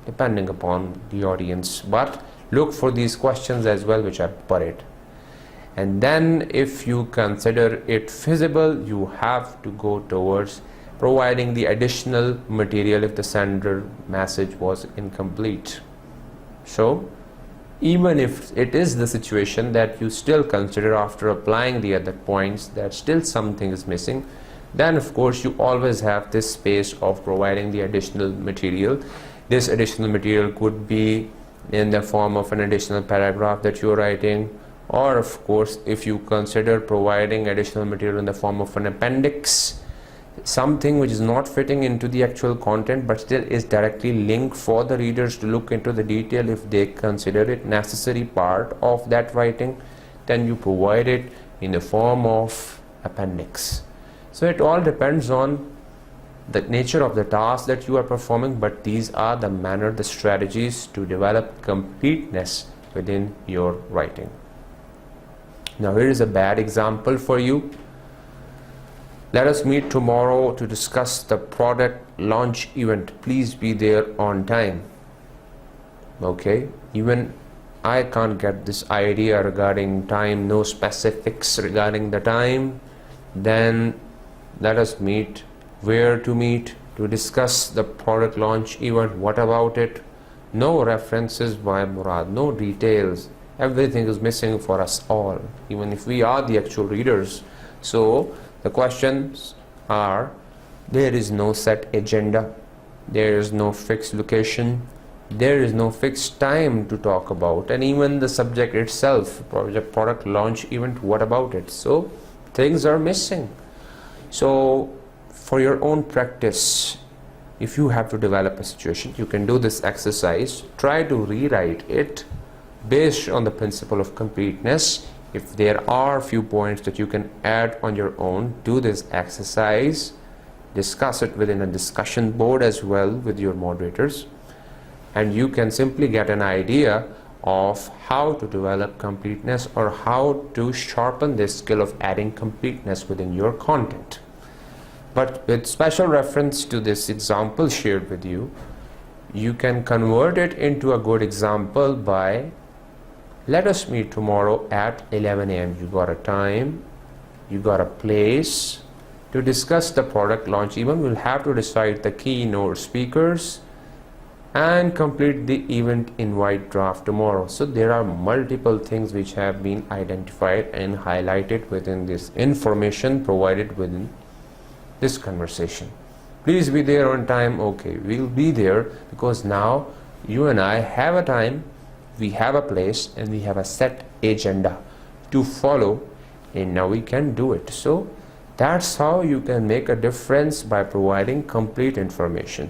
depending upon the audience, but look for these questions as well which are buried. And then if you consider it feasible, you have to go towards providing the additional material if the sender message was incomplete. So even if it is the situation that you still consider after applying the other points that still something is missing, then of course you always have this space of providing the additional material. This additional material could be in the form of an additional paragraph that you are writing, or of course if you consider providing additional material in the form of an appendix, something which is not fitting into the actual content but still is directly linked for the readers to look into the detail if they consider it necessary part of that writing, then you provide it in the form of appendix. So it all depends on the nature of the task that you are performing, but these are the manner, the strategies to develop completeness within your writing. Now here is a bad example for you. Let us meet tomorrow to discuss the product launch event. Please be there on time. Okay, even I can't get this idea regarding time, no specifics regarding the time. Then let us meet. Where to meet? To discuss the product launch event. What about it? No references by Murad, no details. Everything is missing for us all, even if we are the actual readers. So the questions are, there is no set agenda, there is no fixed location, there is no fixed time to talk about, and even the subject itself, project product launch event, what about it? So things are missing. So for your own practice, if you have to develop a situation, you can do this exercise. Try to rewrite it based on the principle of completeness. If there are a few points that you can add on your own, do this exercise. Discuss it within a discussion board as well with your moderators, and you can simply get an idea of how to develop completeness or how to sharpen this skill of adding completeness within your content. But with special reference to this example shared with you, you can convert it into a good example by, let us meet tomorrow at 11 a.m. You got a time, you got a place to discuss the product launch event. We'll have to decide the keynote speakers and complete the event invite draft tomorrow. So there are multiple things which have been identified and highlighted within this information provided within this conversation. Please be there on time. Okay, we'll be there because now you and I have a time, we have a place, and we have a set agenda to follow, and now we can do it. So that's how you can make a difference, by providing complete information.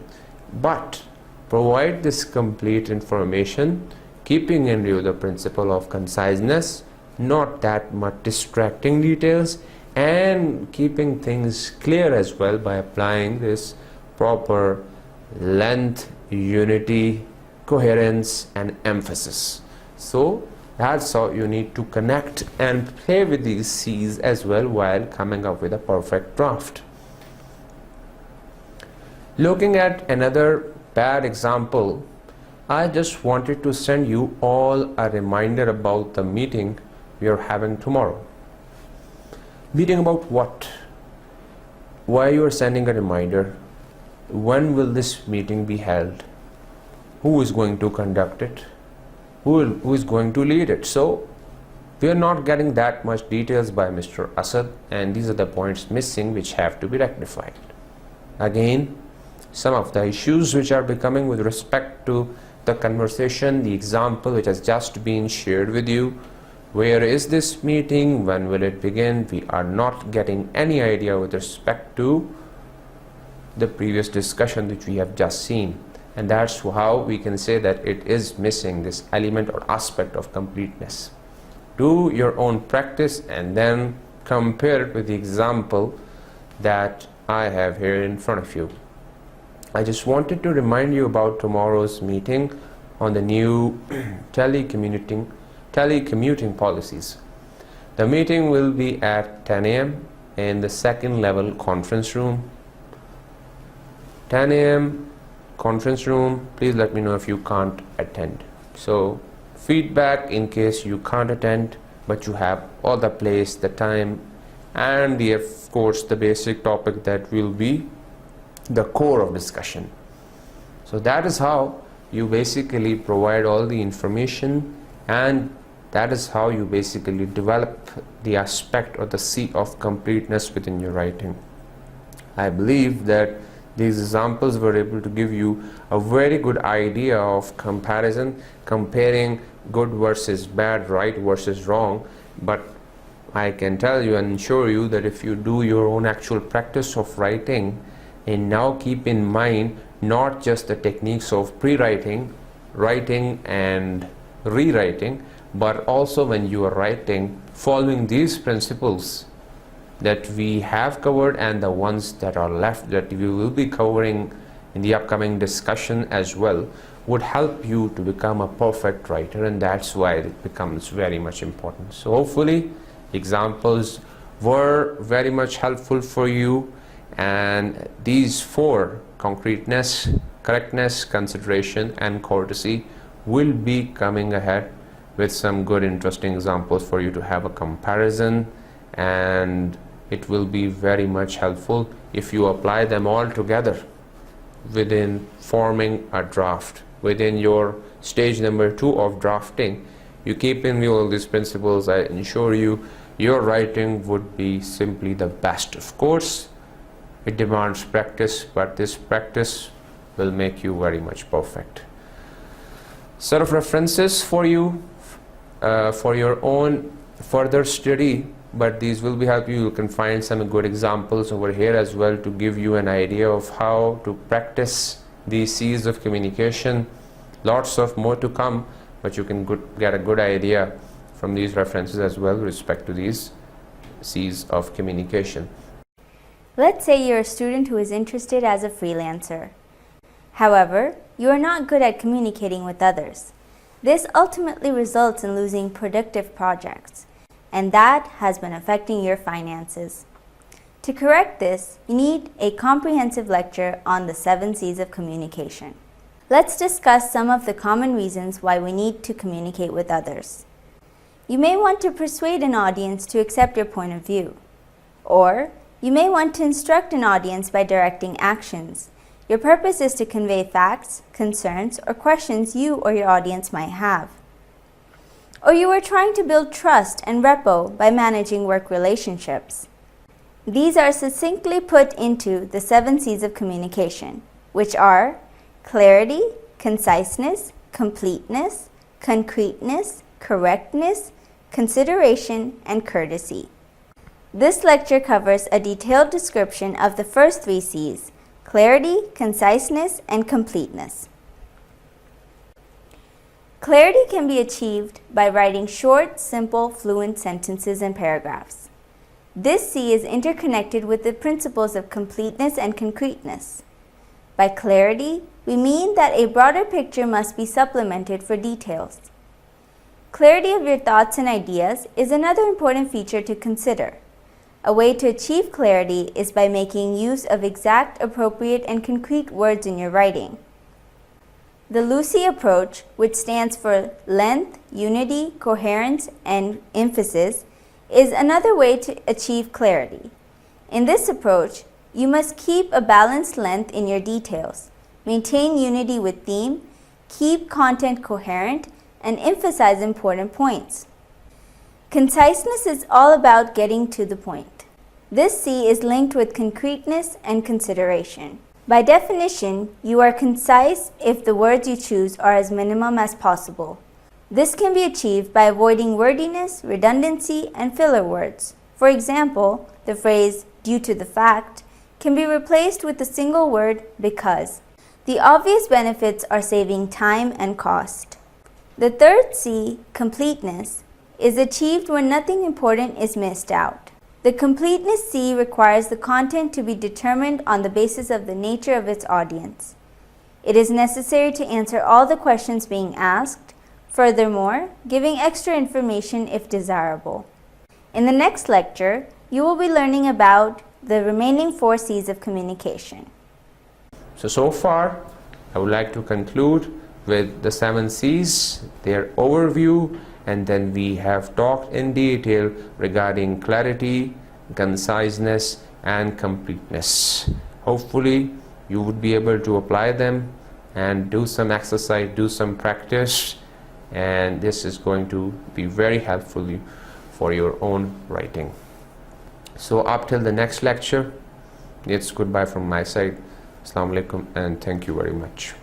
But provide this complete information keeping in view the principle of conciseness, not that much distracting details, and keeping things clear as well by applying this proper length, unity, coherence, and emphasis. So that's how you need to connect and play with these C's as well while coming up with a perfect draft. Looking at another bad example, I just wanted to send you all a reminder about the meeting we are having tomorrow. Meeting about what? Why you are sending a reminder? When will this meeting be held? Who is going to conduct it? Who is going to lead it? So we are not getting that much details by Mr. Asad, and these are the points missing which have to be rectified. Again, some of the issues which are becoming with respect to the conversation, the example which has just been shared with you. Where is this meeting? When will it begin? We are not getting any idea with respect to the previous discussion which we have just seen, and that's how we can say that it is missing this element or aspect of completeness. Do your own practice and then compare it with the example that I have here in front of you. I just wanted to remind you about tomorrow's meeting on the new telecommuting policies. The meeting will be at 10 a.m. in the second level conference room. 10 a.m. conference room. Please let me know if you can't attend. So feedback in case you can't attend, but you have all the place, the time, and of course the basic topic that will be the core of discussion. So that is how you basically provide all the information, and that is how you basically develop the aspect or the C of completeness within your writing. I believe that these examples were able to give you a very good idea of comparison, comparing good versus bad, right versus wrong. But I can tell you and assure you that if you do your own actual practice of writing, and now keep in mind not just the techniques of pre-writing, writing and rewriting, but also when you are writing, following these principles that we have covered and the ones that are left that we will be covering in the upcoming discussion as well, would help you to become a perfect writer, and that's why it becomes very much important. So hopefully examples were very much helpful for you, and these four, concreteness, correctness, consideration and courtesy, will be coming ahead with some good interesting examples for you to have a comparison, and it will be very much helpful if you apply them all together within forming a draft. Within your stage number 2 of drafting, you keep in view all these principles, I ensure you your writing would be simply the best. Of course, it demands practice, but this practice will make you very much perfect. Set of references for you for your own further study, but these will be help you. You can find some good examples over here as well to give you an idea of how to practice these C's of communication. Lots of more to come, but you can get a good idea from these references as well with respect to these C's of communication. Let's say you're a student who is interested as a freelancer. However, you are not good at communicating with others. This ultimately results in losing productive projects, and that has been affecting your finances. To correct this, you need a comprehensive lecture on the 7 C's of communication. Let's discuss some of the common reasons why we need to communicate with others. You may want to persuade an audience to accept your point of view, or you may want to instruct an audience by directing actions. Your purpose is to convey facts, concerns, or questions you or your audience might have. Or you are trying to build trust and rapport by managing work relationships. These are succinctly put into the 7 C's of communication, which are clarity, conciseness, completeness, concreteness, correctness, consideration, and courtesy. This lecture covers a detailed description of the first 3 C's: clarity, conciseness, and completeness. Clarity can be achieved by writing short, simple, fluent sentences and paragraphs. This C is interconnected with the principles of completeness and concreteness. By clarity, we mean that a broader picture must be supplemented for details. Clarity of your thoughts and ideas is another important feature to consider. A way to achieve clarity is by making use of exact, appropriate, and concrete words in your writing. The Lucy approach, which stands for length, unity, coherence, and emphasis, is another way to achieve clarity. In this approach, you must keep a balanced length in your details, maintain unity with theme, keep content coherent, and emphasize important points. Conciseness is all about getting to the point. This C is linked with concreteness and consideration. By definition, you are concise if the words you choose are as minimum as possible. This can be achieved by avoiding wordiness, redundancy, and filler words. For example, the phrase "due to the fact" can be replaced with a single word "because." The obvious benefits are saving time and cost. The third C, completeness, is achieved when nothing important is missed out. The completeness C requires the content to be determined on the basis of the nature of its audience. It is necessary to answer all the questions being asked, furthermore, giving extra information if desirable. In the next lecture, you will be learning about the remaining 4 C's of communication. So far, I would like to conclude with the 7 C's, their overview, and then we have talked in detail regarding clarity, conciseness, and completeness. Hopefully, you would be able to apply them and do some exercise, do some practice, and this is going to be very helpful for your own writing. So up till the next lecture, it's goodbye from my side. Assalamu alaikum and thank you very much.